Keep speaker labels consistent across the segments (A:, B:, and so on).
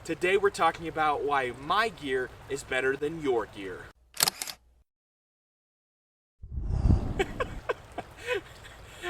A: Today we're talking about why my gear is better than your gear.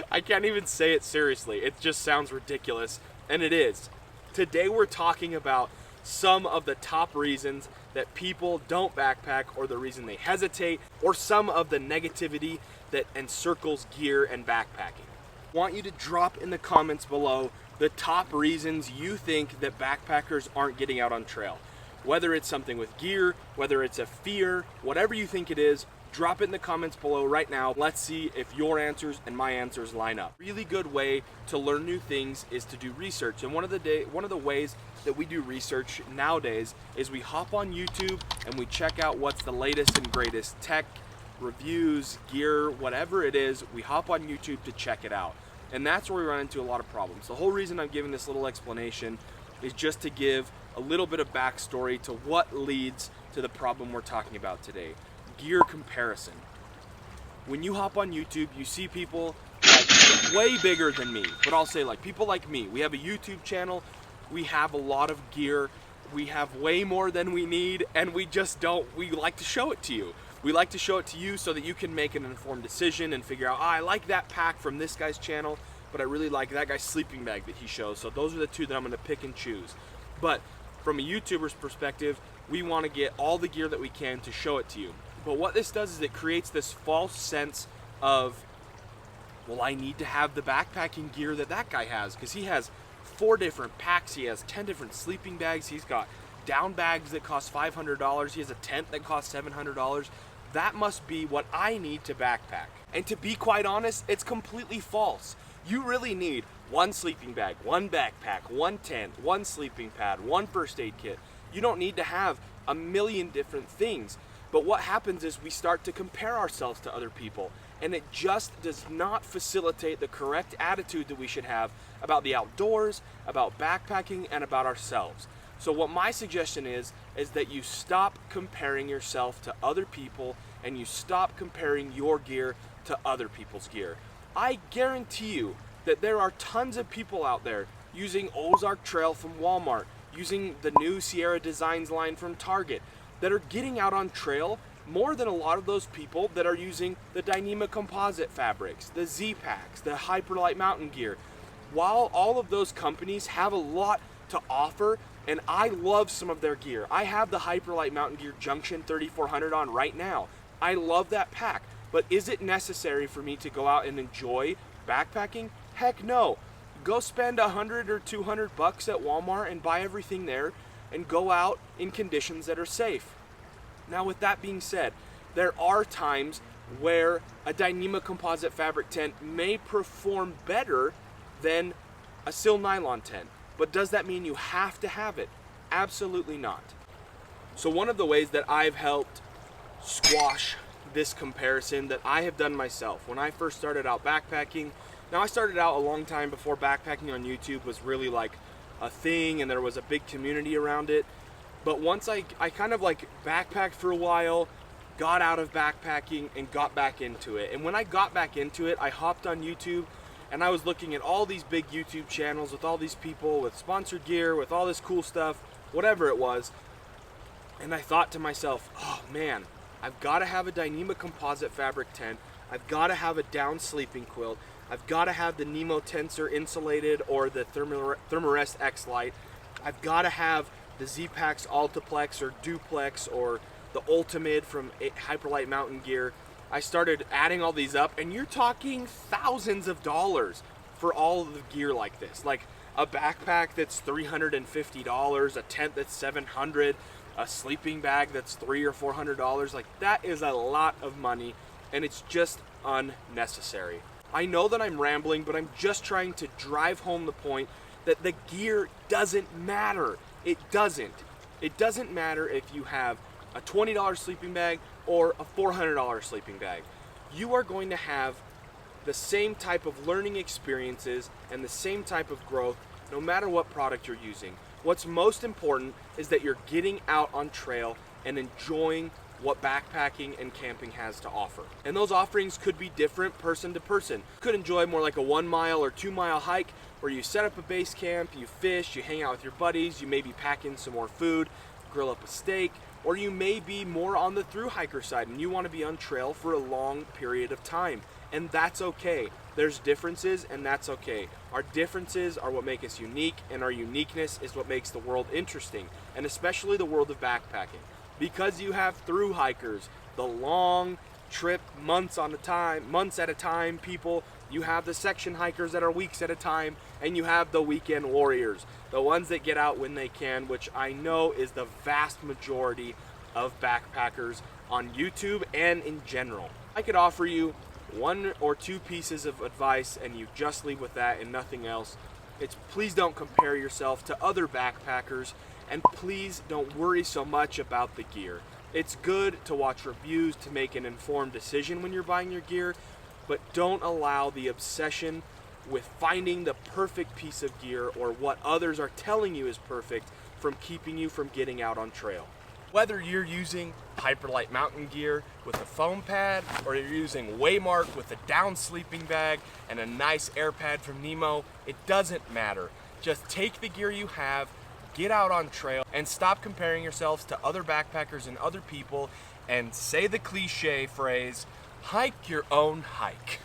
A: I can't even say it seriously. It just sounds ridiculous, and it is. Today we're talking about some of the top reasons that people don't backpack, or the reason they hesitate, or some of the negativity that encircles gear and backpacking. I want you to drop in the comments below the top reasons you think that backpackers aren't getting out on trail. Whether it's something with gear, whether it's a fear, whatever you think it is, drop it in the comments below right now. Let's see if your answers and my answers line up. Really good way to learn new things is to do research. And one of the ways that we do research nowadays is we hop on YouTube and we check out what's the latest and greatest tech, reviews, gear, whatever it is. We hop on YouTube to check it out. And that's where we run into a lot of problems. The whole reason I'm giving this little explanation is just to give a little bit of backstory to what leads to the problem we're talking about today. Gear comparison. When you hop on YouTube, you see people like way bigger than me, but I'll say like people like me. We have a YouTube channel, we have a lot of gear, we have way more than we need, and we like to show it to you. We like to show it to you so that you can make an informed decision and figure out, I like that pack from this guy's channel, but I really like that guy's sleeping bag that he shows. So those are the two that I'm gonna pick and choose. But from a YouTuber's perspective, we wanna get all the gear that we can to show it to you. But what this does is it creates this false sense of, well, I need to have the backpacking gear that that guy has, because he has 4 different packs, he has 10 different sleeping bags, he's got down bags that cost $500, he has a tent that costs $700. That must be what I need to backpack. And to be quite honest, it's completely false. You really need 1 sleeping bag, 1 backpack, 1 tent, 1 sleeping pad, 1 first aid kit. You don't need to have a million different things. But what happens is we start to compare ourselves to other people, and it just does not facilitate the correct attitude that we should have about the outdoors, about backpacking, and about ourselves. So what my suggestion is that you stop comparing yourself to other people, and you stop comparing your gear to other people's gear. I guarantee you that there are tons of people out there using Ozark Trail from Walmart, using the new Sierra Designs line from Target, that are getting out on trail more than a lot of those people that are using the Dyneema composite fabrics, the Z-Packs, the Hyperlite mountain gear. While all of those companies have a lot to offer, and I love some of their gear. I have the Hyperlite mountain gear Junction 3400 on right now. I love that pack, but is it necessary for me to go out and enjoy backpacking? Heck no. Go spend $100 or $200 at Walmart and buy everything there, and go out in conditions that are safe. Now, with that being said, there are times where a Dyneema composite fabric tent may perform better than a Sil nylon tent. But does that mean you have to have it? Absolutely not. So one of the ways that I've helped squash this comparison that I have done myself, when I first started out backpacking, now I started out a long time before backpacking on YouTube was really like a thing and there was a big community around it. But once I kind of like backpacked for a while, got out of backpacking and got back into it. And when I got back into it, I hopped on YouTube and I was looking at all these big YouTube channels with all these people with sponsored gear, with all this cool stuff, whatever it was. And I thought to myself, oh man, I've got to have a Dyneema composite fabric tent. I've got to have a down sleeping quilt. I've got to have the Nemo Tensor insulated or the Thermarest X-Lite. I've got to have the Z-Packs Altiplex or Duplex or the Ultimate from Hyperlite Mountain Gear. I started adding all these up, and you're talking thousands of dollars for all of the gear like this. Like a backpack that's $350, a tent that's $700, a sleeping bag that's $300 or $400. Like that is a lot of money, and it's just unnecessary. I know that I'm rambling, but I'm just trying to drive home the point that the gear doesn't matter. It doesn't. It doesn't matter if you have a $20 sleeping bag or a $400 sleeping bag. You are going to have the same type of learning experiences and the same type of growth no matter what product you're using. What's most important is that you're getting out on trail and enjoying what backpacking and camping has to offer. And those offerings could be different person to person. You could enjoy more like a 1 mile or 2 mile hike where you set up a base camp, you fish, you hang out with your buddies, you maybe pack in some more food, grill up a steak, or you may be more on the thru hiker side and you want to be on trail for a long period of time. And that's okay. There's differences, and that's okay. Our differences are what make us unique, and our uniqueness is what makes the world interesting, and especially the world of backpacking. Because you have thru hikers, the long trip, months at a time people, you have the section hikers that are weeks at a time, and you have the weekend warriors, the ones that get out when they can, which I know is the vast majority of backpackers on YouTube and in general. I could offer you 1 or 2 pieces of advice and you just leave with that and nothing else. It's please don't compare yourself to other backpackers, and please don't worry so much about the gear. It's good to watch reviews to make an informed decision when you're buying your gear, but don't allow the obsession with finding the perfect piece of gear or what others are telling you is perfect from keeping you from getting out on trail. Whether you're using Hyperlite mountain gear with a foam pad, or you're using Waymark with a down sleeping bag and a nice air pad from Nemo, it doesn't matter. Just take the gear you have, get out on trail, and stop comparing yourselves to other backpackers and other people, and say the cliche phrase, hike your own hike.